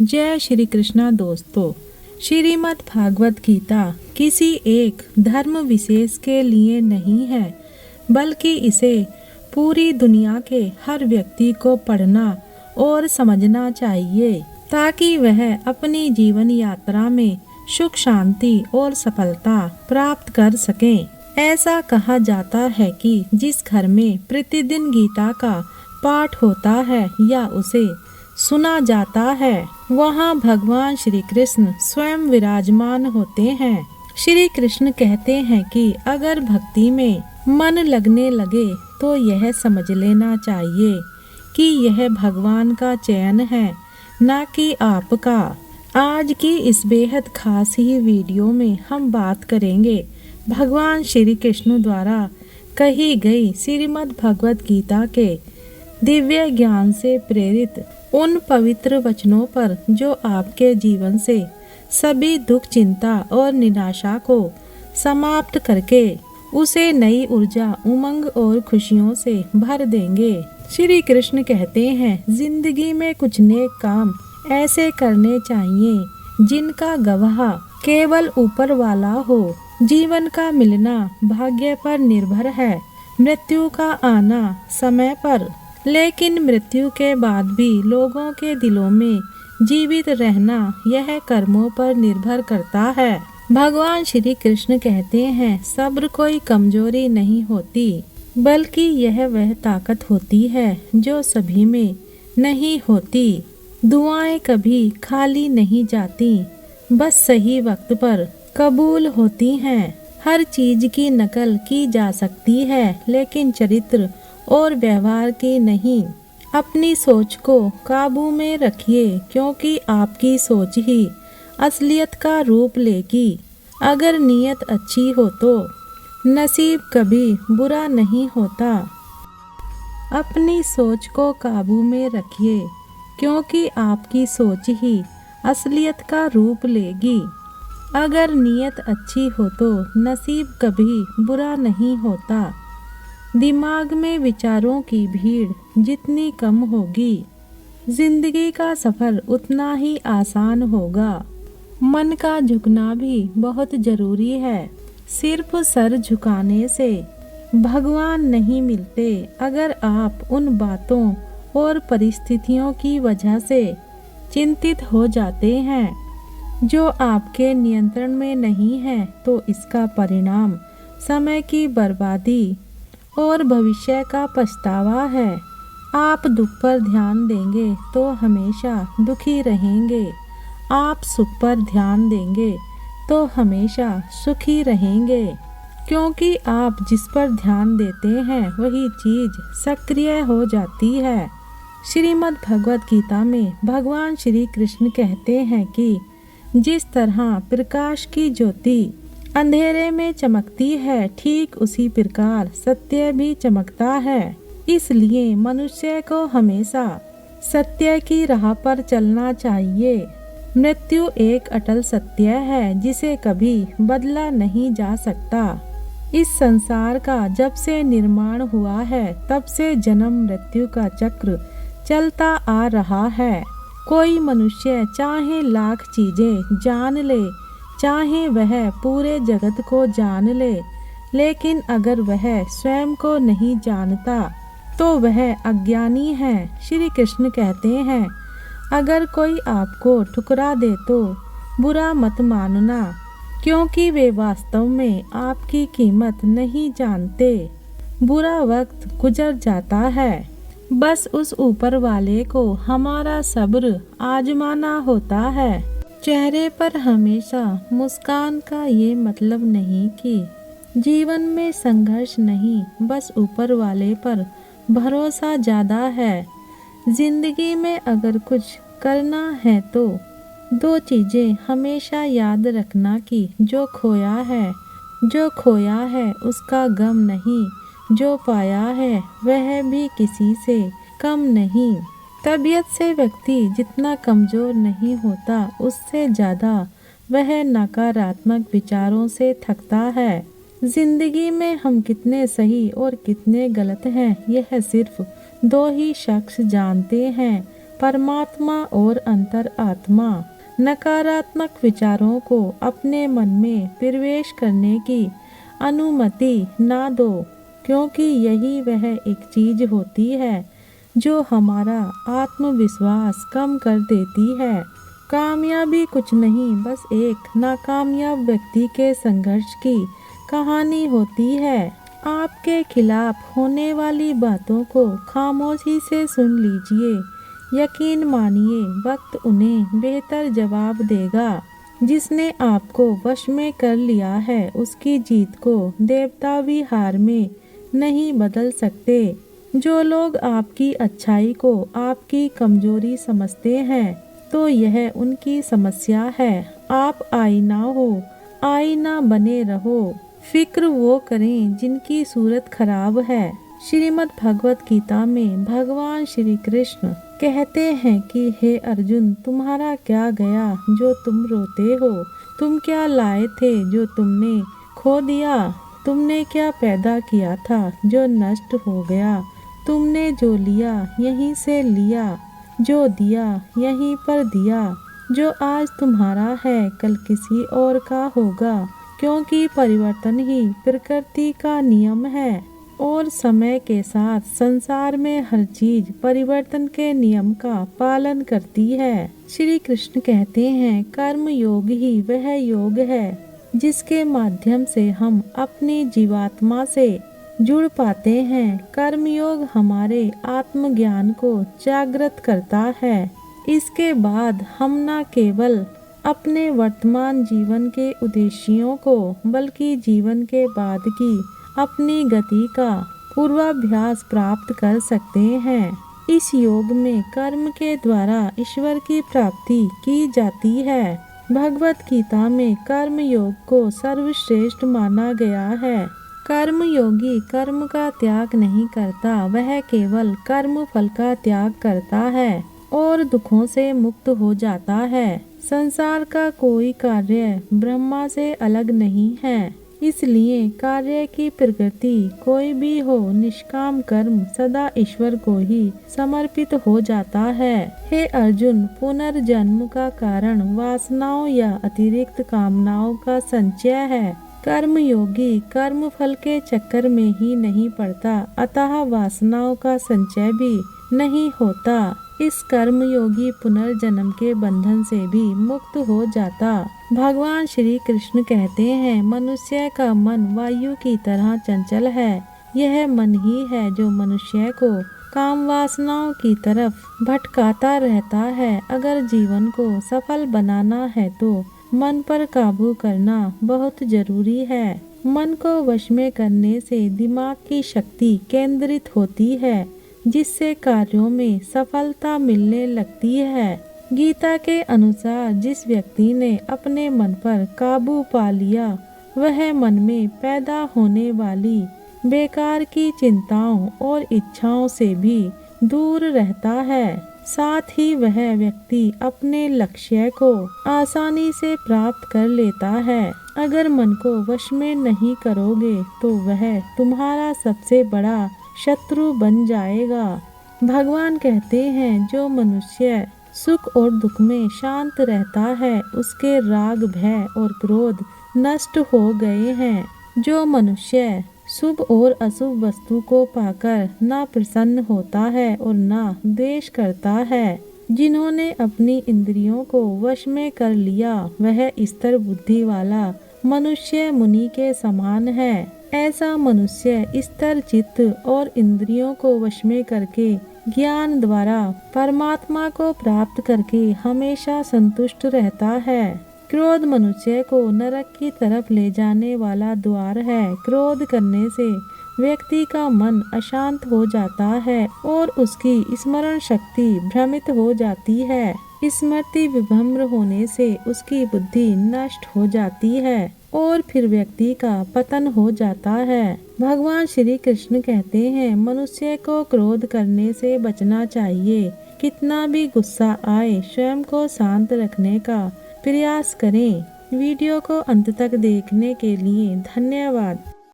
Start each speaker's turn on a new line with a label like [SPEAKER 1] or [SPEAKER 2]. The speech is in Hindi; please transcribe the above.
[SPEAKER 1] जय श्री कृष्णा दोस्तों। श्रीमद् भागवत गीता किसी एक धर्म विशेष के लिए नहीं है, बल्कि इसे पूरी दुनिया के हर व्यक्ति को पढ़ना और समझना चाहिए, ताकि वह अपनी जीवन यात्रा में सुख शांति और सफलता प्राप्त कर सके। ऐसा कहा जाता है कि जिस घर में प्रतिदिन गीता का पाठ होता है या उसे सुना जाता है, वहाँ भगवान श्री कृष्ण स्वयं विराजमान होते हैं। श्री कृष्ण कहते हैं कि अगर भक्ति में मन लगने लगे तो यह समझ लेना चाहिए कि यह भगवान का चयन है, न कि आपका। आज की इस बेहद खास ही वीडियो में हम बात करेंगे भगवान श्री कृष्ण द्वारा कही गई श्रीमद् भगवत गीता के दिव्य ज्ञान से प्रेरित उन पवित्र वचनों पर, जो आपके जीवन से सभी दुख, चिंता और निराशा को समाप्त करके उसे नई ऊर्जा, उमंग और खुशियों से भर देंगे। श्री कृष्ण कहते हैं, जिंदगी में कुछ नेक काम ऐसे करने चाहिए जिनका गवाह केवल ऊपर वाला हो। जीवन का मिलना भाग्य पर निर्भर है, मृत्यु का आना समय पर, लेकिन मृत्यु के बाद भी लोगों के दिलों में जीवित रहना यह कर्मों पर निर्भर करता है। भगवान श्री कृष्ण कहते हैं, सब्र कोई कमजोरी नहीं होती, बल्कि यह वह ताकत होती है जो सभी में नहीं होती। दुआएं कभी खाली नहीं जाती, बस सही वक्त पर कबूल होती हैं। हर चीज की नकल की जा सकती है, लेकिन चरित्र और व्यवहार की नहीं। अपनी सोच को काबू में रखिए, क्योंकि आपकी सोच ही असलियत का रूप लेगी। अगर नीयत अच्छी हो तो नसीब कभी बुरा नहीं होता। अपनी सोच को काबू में रखिए, क्योंकि आपकी सोच ही असलियत का रूप लेगी। अगर नीयत अच्छी हो तो नसीब कभी बुरा नहीं होता। दिमाग में विचारों की भीड़ जितनी कम होगी, जिंदगी का सफर उतना ही आसान होगा। मन का झुकना भी बहुत जरूरी है। सिर्फ सर झुकाने से भगवान नहीं मिलते। अगर आप उन बातों और परिस्थितियों की वजह से चिंतित हो जाते हैं जो आपके नियंत्रण में नहीं है, तो इसका परिणाम समय की बर्बादी और भविष्य का पछतावा है। आप दुख पर ध्यान देंगे तो हमेशा दुखी रहेंगे। आप सुख पर ध्यान देंगे तो हमेशा सुखी रहेंगे, क्योंकि आप जिस पर ध्यान देते हैं वही चीज सक्रिय हो जाती है। श्रीमद् भगवत गीता में भगवान श्री कृष्ण कहते हैं कि जिस तरह प्रकाश की ज्योति अंधेरे में चमकती है, ठीक उसी प्रकार सत्य भी चमकता है। इसलिए मनुष्य को हमेशा सत्य की राह पर चलना चाहिए। मृत्यु एक अटल सत्य है, जिसे कभी बदला नहीं जा सकता। इस संसार का जब से निर्माण हुआ है, तब से जन्म मृत्यु का चक्र चलता आ रहा है। कोई मनुष्य चाहे लाख चीजें जान ले, चाहे वह पूरे जगत को जान ले, लेकिन अगर वह स्वयं को नहीं जानता तो वह अज्ञानी है। श्री कृष्ण कहते हैं, अगर कोई आपको ठुकरा दे तो बुरा मत मानना, क्योंकि वे वास्तव में आपकी कीमत नहीं जानते। बुरा वक्त गुजर जाता है, बस उस ऊपर वाले को हमारा सब्र आजमाना होता है। चेहरे पर हमेशा मुस्कान का ये मतलब नहीं कि जीवन में संघर्ष नहीं, बस ऊपर वाले पर भरोसा ज़्यादा है। जिंदगी में अगर कुछ करना है तो दो चीज़ें हमेशा याद रखना कि जो खोया है उसका गम नहीं, जो पाया है वह भी किसी से कम नहीं। तबीयत से व्यक्ति जितना कमजोर नहीं होता, उससे ज़्यादा वह नकारात्मक विचारों से थकता है। जिंदगी में हम कितने सही और कितने गलत हैं, यह सिर्फ दो ही शख्स जानते हैं, परमात्मा और अंतर आत्मा। नकारात्मक विचारों को अपने मन में प्रवेश करने की अनुमति ना दो, क्योंकि यही वह एक चीज होती है जो हमारा आत्मविश्वास कम कर देती है। कामयाबी कुछ नहीं, बस एक नाकामयाब व्यक्ति के संघर्ष की कहानी होती है। आपके खिलाफ होने वाली बातों को खामोशी से सुन लीजिए। यकीन मानिए, वक्त उन्हें बेहतर जवाब देगा। जिसने आपको वश में कर लिया है, उसकी जीत को देवता भी हार में नहीं बदल सकते। जो लोग आपकी अच्छाई को आपकी कमजोरी समझते हैं, तो यह उनकी समस्या है। आप आईना हो, आईना बने रहो। फिक्र वो करें जिनकी सूरत खराब है। श्रीमद् भगवत गीता में भगवान श्री कृष्ण कहते हैं कि हे अर्जुन, तुम्हारा क्या गया जो तुम रोते हो? तुम क्या लाए थे जो तुमने खो दिया? तुमने क्या पैदा किया था जो नष्ट हो गया? तुमने जो लिया यहीं से लिया, जो दिया यहीं पर दिया। जो आज तुम्हारा है कल किसी और का होगा, क्योंकि परिवर्तन ही प्रकृति का नियम है। और समय के साथ संसार में हर चीज परिवर्तन के नियम का पालन करती है। श्री कृष्ण कहते हैं, कर्म योग ही वह योग है जिसके माध्यम से हम अपनी जीवात्मा से जुड़ पाते हैं। कर्म योग हमारे आत्मज्ञान को जागृत करता है। इसके बाद हम न केवल अपने वर्तमान जीवन के उद्देश्यों को, बल्कि जीवन के बाद की अपनी गति का पूर्वाभ्यास प्राप्त कर सकते हैं। इस योग में कर्म के द्वारा ईश्वर की प्राप्ति की जाती है। भगवत गीता में कर्म योग को सर्वश्रेष्ठ माना गया है। कर्म योगी कर्म का त्याग नहीं करता, वह केवल कर्म फल का त्याग करता है और दुखों से मुक्त हो जाता है। संसार का कोई कार्य ब्रह्मा से अलग नहीं है, इसलिए कार्य की प्रकृति कोई भी हो, निष्काम कर्म सदा ईश्वर को ही समर्पित हो जाता है। हे अर्जुन, पुनर्जन्म का कारण वासनाओं या अतिरिक्त कामनाओं का संचय है। कर्म योगी कर्म फल के चक्कर में ही नहीं पड़ता, अतः वासनाओं का संचय भी नहीं होता। इस कर्म योगी पुनर्जन्म के बंधन से भी मुक्त हो जाता। भगवान श्री कृष्ण कहते हैं, मनुष्य का मन वायु की तरह चंचल है। यह मन ही है जो मनुष्य को काम वासनाओं की तरफ भटकाता रहता है। अगर जीवन को सफल बनाना है तो मन पर काबू करना बहुत जरूरी है। मन को वश में करने से दिमाग की शक्ति केंद्रित होती है, जिससे कार्यों में सफलता मिलने लगती है। गीता के अनुसार जिस व्यक्ति ने अपने मन पर काबू पा लिया, वह मन में पैदा होने वाली बेकार की चिंताओं और इच्छाओं से भी दूर रहता है। साथ ही वह व्यक्ति अपने लक्ष्य को आसानी से प्राप्त कर लेता है। अगर मन को वश में नहीं करोगे तो वह तुम्हारा सबसे बड़ा शत्रु बन जाएगा। भगवान कहते हैं, जो मनुष्य सुख और दुख में शांत रहता है, उसके राग भय और क्रोध नष्ट हो गए हैं। जो मनुष्य शुभ और अशुभ वस्तु को पाकर ना प्रसन्न होता है और ना द्वेष करता है, जिन्होंने अपनी इंद्रियों को वश में कर लिया, वह स्थिर बुद्धि वाला मनुष्य मुनि के समान है। ऐसा मनुष्य स्थिर चित्त और इंद्रियों को वश में करके ज्ञान द्वारा परमात्मा को प्राप्त करके हमेशा संतुष्ट रहता है। क्रोध मनुष्य को नरक की तरफ ले जाने वाला द्वार है। क्रोध करने से व्यक्ति का मन अशांत हो जाता है और उसकी स्मरण शक्ति भ्रमित हो जाती है। स्मृति विभ्रम होने से उसकी बुद्धि नष्ट हो जाती है और फिर व्यक्ति का पतन हो जाता है। भगवान श्री कृष्ण कहते हैं, मनुष्य को क्रोध करने से बचना चाहिए। कितना भी गुस्सा आए, स्वयं को शांत रखने का प्रयास करें। वीडियो को अंत तक देखने के लिए धन्यवाद।